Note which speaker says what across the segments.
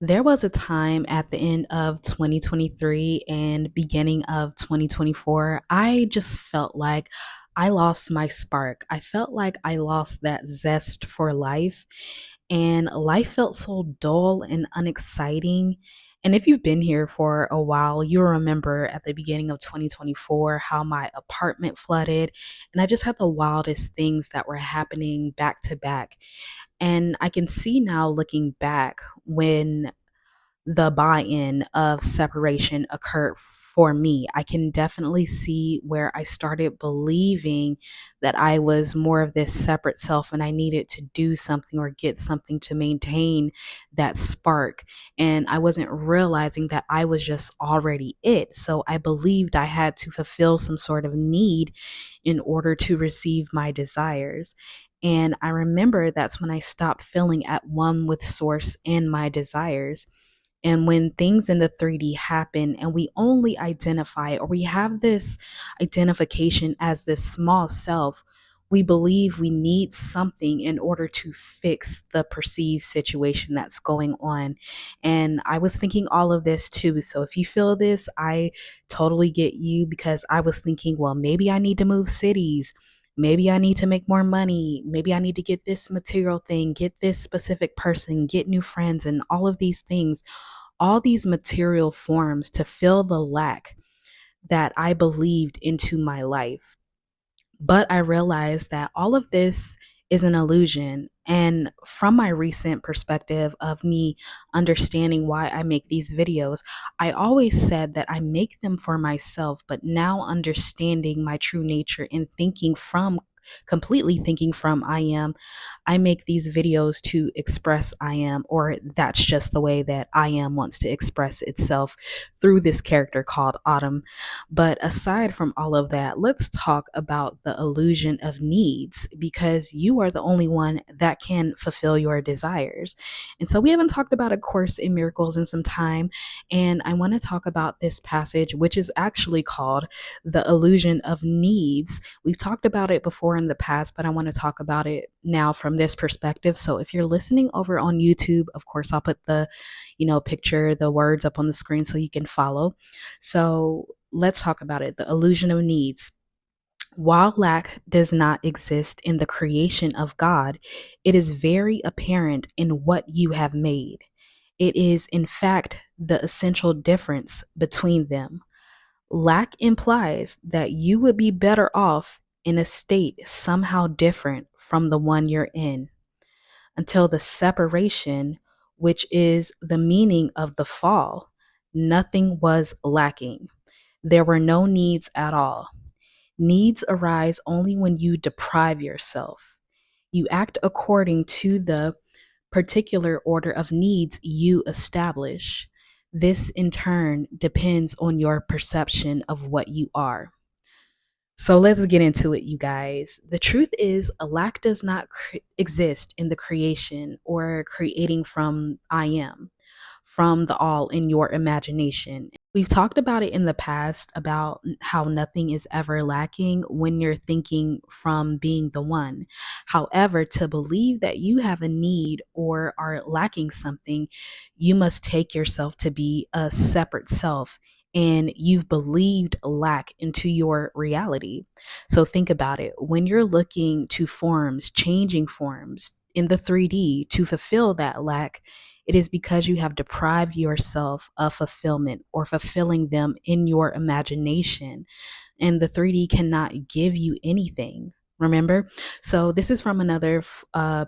Speaker 1: There was a time at the end of 2023 and beginning of 2024, I just felt like I lost my spark. I felt like I lost that zest for life, and life felt so dull and unexciting. And if you've been here for a while, you'll remember at the beginning of 2024 how my apartment flooded, and I just had the wildest things that were happening back to back. And I can see now looking back when the buy-in of separation occurred for me. I can definitely see where I started believing that I was more of this separate self and I needed to do something or get something to maintain that spark. And I wasn't realizing that I was just already it. So I believed I had to fulfill some sort of need in order to receive my desires. And I remember that's when I stopped feeling at one with source and my desires. And when things in the 3D happen and we only identify or we have this identification as this small self, we believe we need something in order to fix the perceived situation that's going on. And I was thinking all of this too. So if you feel this, I totally get you, because I was thinking, well, maybe I need to move cities. Maybe I need to make more money. Maybe I need to get this material thing, get this specific person, get new friends, and all these material forms to fill the lack that I believed into my life. But I realized that all of this is an illusion. And from my recent perspective of me understanding why I make these videos, I always said that I make them for myself, but now understanding my true nature and completely thinking from I make these videos to express I am, or that's just the way that I am wants to express itself through this character called Autumn. But aside from all of that, let's talk about the illusion of needs, because you are the only one that can fulfill your desires. And so we haven't talked about A Course in Miracles in some time, and I want to talk about this passage, which is actually called The Illusion of Needs. We've talked about it before in the past, but I want to talk about it now from this perspective. So if you're listening over on YouTube, of course, I'll put the, picture, the words up on the screen so you can follow. So let's talk about it. The illusion of needs. While lack does not exist in the creation of God, it is very apparent in what you have made. It is, in fact, the essential difference between them. Lack implies that you would be better off in a state somehow different from the one you're in, until the separation, which is the meaning of the fall. Nothing was lacking. There were no needs at all. Needs arise only when you deprive yourself. You act according to the particular order of needs you establish. This, in turn, depends on your perception of what you are. So let's get into it, you guys. The truth is, a lack does not exist in the creation or creating from I am, from the all in your imagination. We've talked about it in the past about how nothing is ever lacking when you're thinking from being the one. However, to believe that you have a need or are lacking something, you must take yourself to be a separate self, and you've believed lack into your reality. So think about it. When you're looking to forms, changing forms in the 3D to fulfill that lack, it is because you have deprived yourself of fulfillment or fulfilling them in your imagination. And the 3D cannot give you anything. Remember? So, this is from another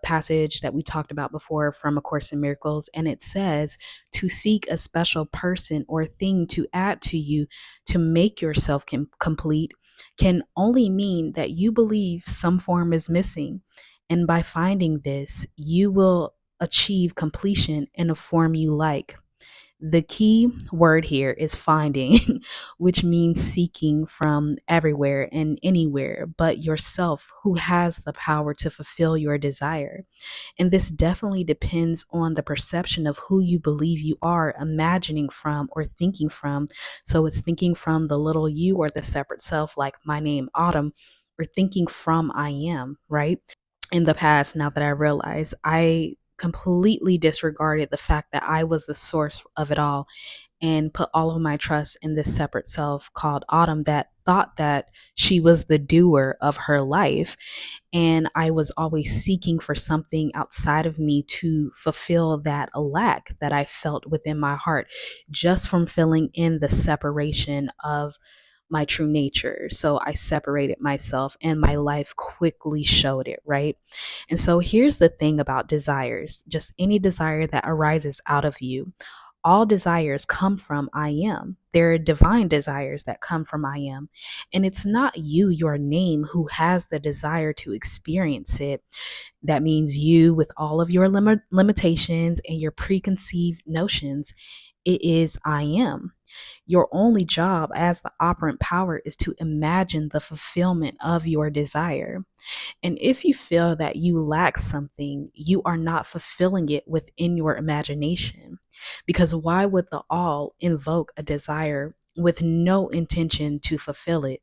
Speaker 1: passage that we talked about before from A Course in Miracles. And it says to seek a special person or thing to add to you to make yourself complete can only mean that you believe some form is missing. And by finding this, you will achieve completion in a form you like. The key word here is finding, which means seeking from everywhere and anywhere but yourself, who has the power to fulfill your desire. And this definitely depends on the perception of who you believe you are imagining from or thinking from. So it's thinking from the little you or the separate self, like my name, Autumn, or thinking from I am, right? In the past, now that I realize, I completely disregarded the fact that I was the source of it all and put all of my trust in this separate self called Autumn that thought that she was the doer of her life. And I was always seeking for something outside of me to fulfill that lack that I felt within my heart just from filling in the separation of my true nature. So I separated myself and my life quickly showed it, right? And so here's the thing about desires, just any desire that arises out of you. All desires come from I am. There are divine desires that come from I am. And it's not you, your name, who has the desire to experience it. That means you, with all of your limitations and your preconceived notions, it is I am. Your only job as the operant power is to imagine the fulfillment of your desire. And if you feel that you lack something, you are not fulfilling it within your imagination. Because why would the all invoke a desire with no intention to fulfill it?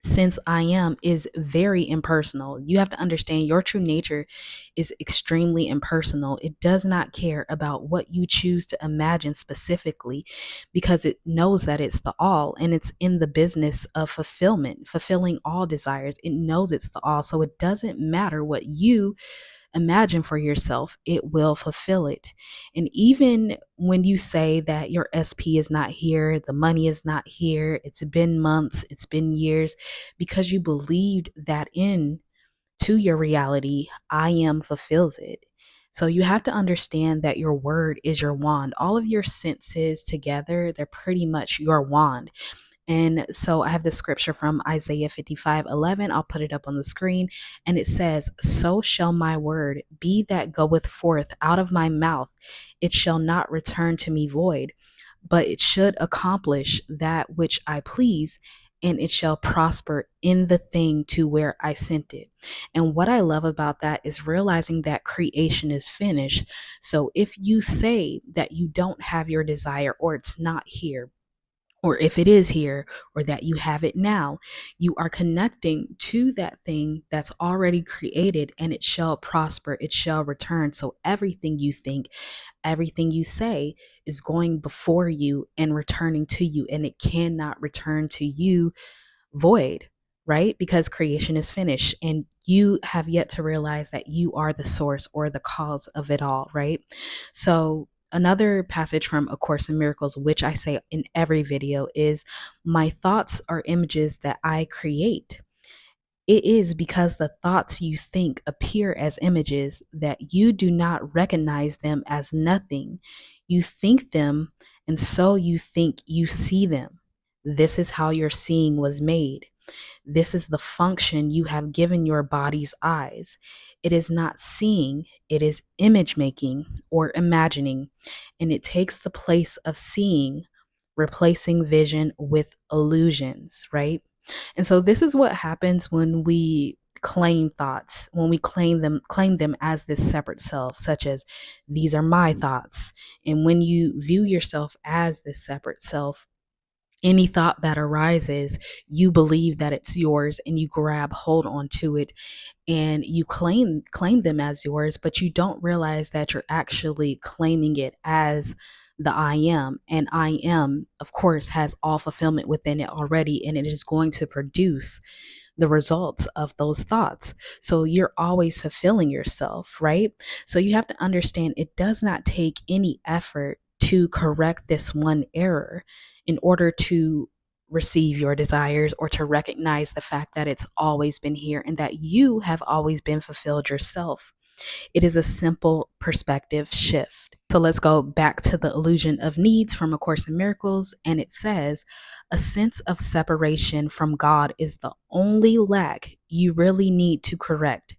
Speaker 1: Since I am is very impersonal. You have to understand your true nature is extremely impersonal. It does not care about what you choose to imagine specifically because it knows that it's the all and it's in the business of fulfillment, fulfilling all desires. It knows it's the all. So it doesn't matter what you imagine for yourself, it will fulfill it. And even when you say that your SP is not here, the money is not here, it's been months, it's been years, because you believed that in to your reality, I am fulfills it. So you have to understand that your word is your wand. All of your senses together, they're pretty much your wand. And so I have this scripture from Isaiah 55:11. I'll put it up on the screen. And it says, "So shall my word be that goeth forth out of my mouth. It shall not return to me void, but it should accomplish that which I please, and it shall prosper in the thing to where I sent it." And what I love about that is realizing that creation is finished. So if you say that you don't have your desire or it's not here, or if it is here, or that you have it now, you are connecting to that thing that's already created and it shall prosper, it shall return. So everything you think, everything you say is going before you and returning to you, and it cannot return to you void, right? Because creation is finished and you have yet to realize that you are the source or the cause of it all, right? So, another passage from A Course in Miracles, which I say in every video, is my thoughts are images that I create. It is because the thoughts you think appear as images that you do not recognize them as nothing. You think them, and so you think you see them. This is how your seeing was made. This is the function you have given your body's eyes. It is not seeing, it is image making or imagining, and it takes the place of seeing, replacing vision with illusions, right? And so this is what happens when we claim thoughts, when we claim them as this separate self, such as these are my thoughts. And when you view yourself as this separate self, any thought that arises, you believe that it's yours and you grab hold onto it and you claim them as yours, but you don't realize that you're actually claiming it as the I am. And I am, of course, has all fulfillment within it already, and it is going to produce the results of those thoughts. So you're always fulfilling yourself, right? So you have to understand it does not take any effort to correct this one error in order to receive your desires or to recognize the fact that it's always been here and that you have always been fulfilled yourself. It is a simple perspective shift. So let's go back to the illusion of needs from A Course in Miracles. And it says, a sense of separation from God is the only lack you really need to correct.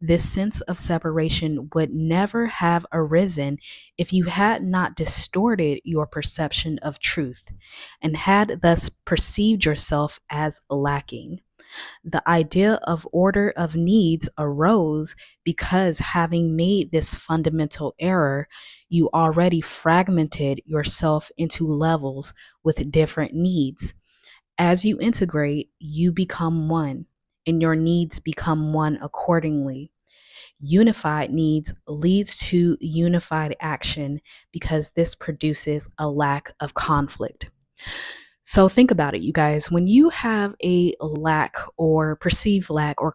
Speaker 1: This sense of separation would never have arisen if you had not distorted your perception of truth and had thus perceived yourself as lacking. The idea of order of needs arose because, having made this fundamental error, you already fragmented yourself into levels with different needs. As you integrate, you become one, and your needs become one accordingly. Unified needs leads to unified action because this produces a lack of conflict. So think about it, you guys. When you have a lack or perceived lack or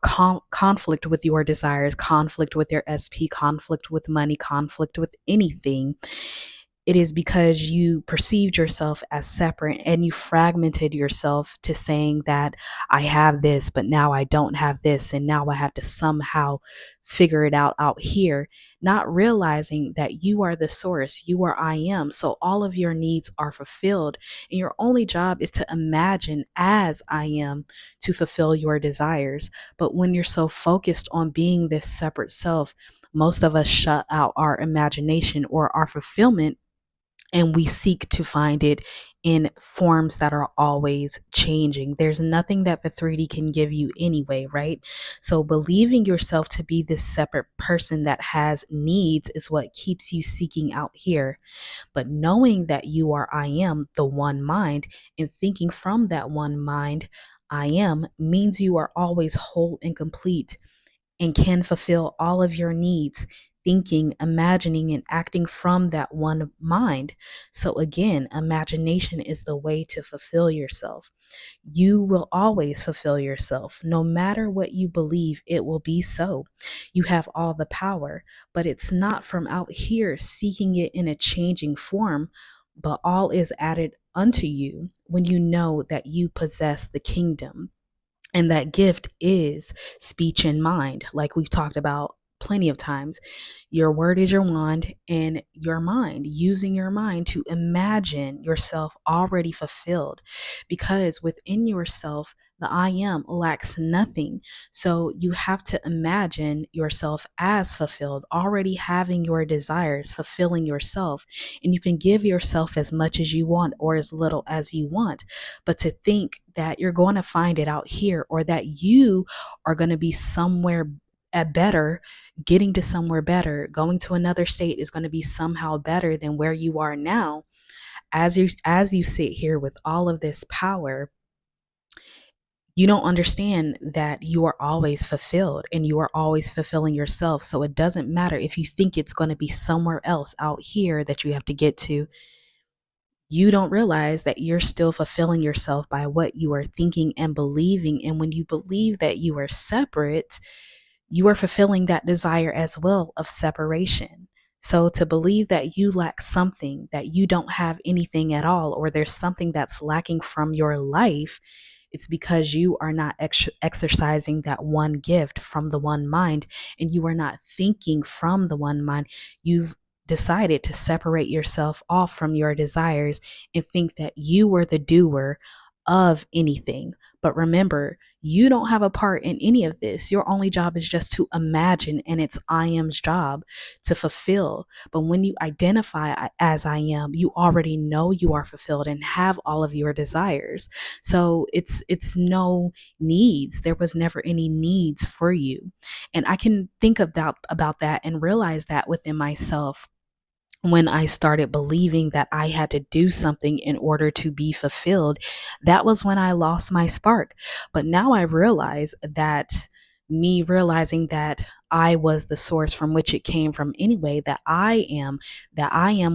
Speaker 1: conflict with your desires, conflict with your SP, conflict with money, conflict with anything, it is because you perceived yourself as separate and you fragmented yourself to saying that I have this, but now I don't have this. And now I have to somehow figure it out here, not realizing that you are the source, you are I am. So all of your needs are fulfilled. And your only job is to imagine as I am to fulfill your desires. But when you're so focused on being this separate self, most of us shut out our imagination or our fulfillment, and we seek to find it in forms that are always changing. There's nothing that the 3D can give you anyway, right? So believing yourself to be this separate person that has needs is what keeps you seeking out here. But knowing that you are I am, the one mind, and thinking from that one mind, I am, means you are always whole and complete and can fulfill all of your needs, thinking, imagining, and acting from that one mind. So, again, imagination is the way to fulfill yourself. You will always fulfill yourself. No matter what you believe, it will be so. You have all the power, but it's not from out here seeking it in a changing form, but all is added unto you when you know that you possess the kingdom. And that gift is speech and mind, like we've talked about plenty of times. Your word is your wand, and your mind, using your mind to imagine yourself already fulfilled. Because within yourself, the I am lacks nothing. So you have to imagine yourself as fulfilled, already having your desires, fulfilling yourself. And you can give yourself as much as you want or as little as you want. But to think that you're going to find it out here or that you are going to be somewhere at better, getting to somewhere better, going to another state is going to be somehow better than where you are now. As you sit here with all of this power, you don't understand that you are always fulfilled and you are always fulfilling yourself. So it doesn't matter if you think it's going to be somewhere else out here that you have to get to. You don't realize that you're still fulfilling yourself by what you are thinking and believing. And when you believe that you are separate, you are fulfilling that desire as well of separation. So to believe that you lack something, that you don't have anything at all, or there's something that's lacking from your life, it's because you are not exercising that one gift from the one mind, and you are not thinking from the one mind. You've decided to separate yourself off from your desires and think that you were the doer of anything. But remember, you don't have a part in any of this. Your only job is just to imagine, and it's I am's job to fulfill. But when you identify as I am, you already know you are fulfilled and have all of your desires. So it's no needs. There was never any needs for you. And I can think about that and realize that within myself when I started believing that I had to do something in order to be fulfilled. That was when I lost my spark. But now I realize that me realizing that I was the source from which it came from anyway, that I am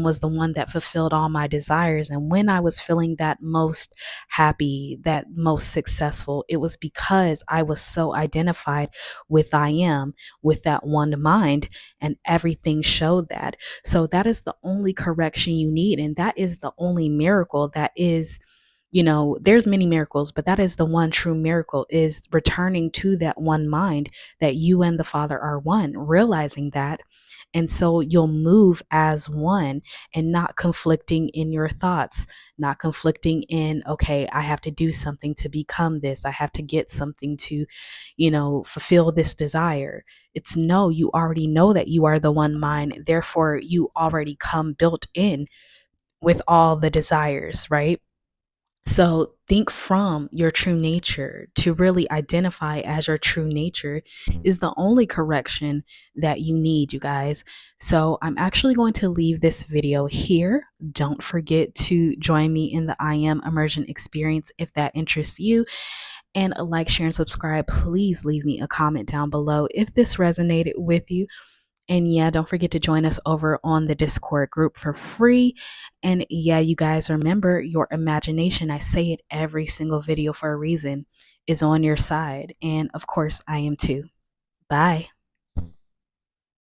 Speaker 1: was the one that fulfilled all my desires. And when I was feeling that most happy, that most successful, it was because I was so identified with I am, with that one mind, and everything showed that. So that is the only correction you need. And that is the only miracle that is, there's many miracles, but that is the one true miracle, is returning to that one mind, that you and the Father are one, realizing that. And so you'll move as one and not conflicting in your thoughts, not conflicting in, okay, I have to do something to become this. I have to get something to, fulfill this desire. It's no, you already know that you are the one mind. Therefore, you already come built in with all the desires, right? So think from your true nature. To really identify as your true nature is the only correction that you need, you guys. So I'm actually going to leave this video here. Don't forget to join me in the I Am Immersion Experience if that interests you. And like, share, and subscribe. Please leave me a comment down below if this resonated with you. And yeah, don't forget to join us over on the Discord group for free. And yeah, you guys, remember, your imagination, I say it every single video for a reason, is on your side. And of course, I am too. Bye.